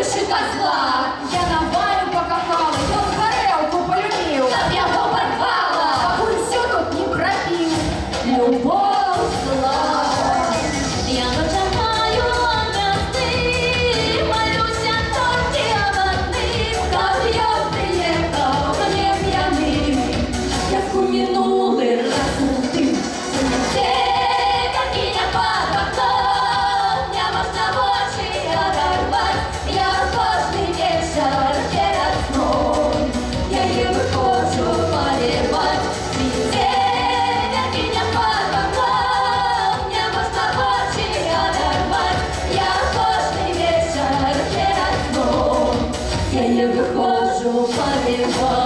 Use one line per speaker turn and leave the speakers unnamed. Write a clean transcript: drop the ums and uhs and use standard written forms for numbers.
пиши козла.
Я на Ваню покахала, и он горелку полюбил.
Чтоб я его порвала.
А он все тут не пропил. Любовь зла.
Я начинаю огонь, молюсь о торте оводным. Как я приехал, мне пьяным, як у минулый раз ты. Какие под окном, мне можно очи оторвать. Я каждый вечер перед сном, я ей выхожу поливать. Какие под окном, мне можно очи оторвать. Я каждый вечер перед сном, я ей выхожу поливать.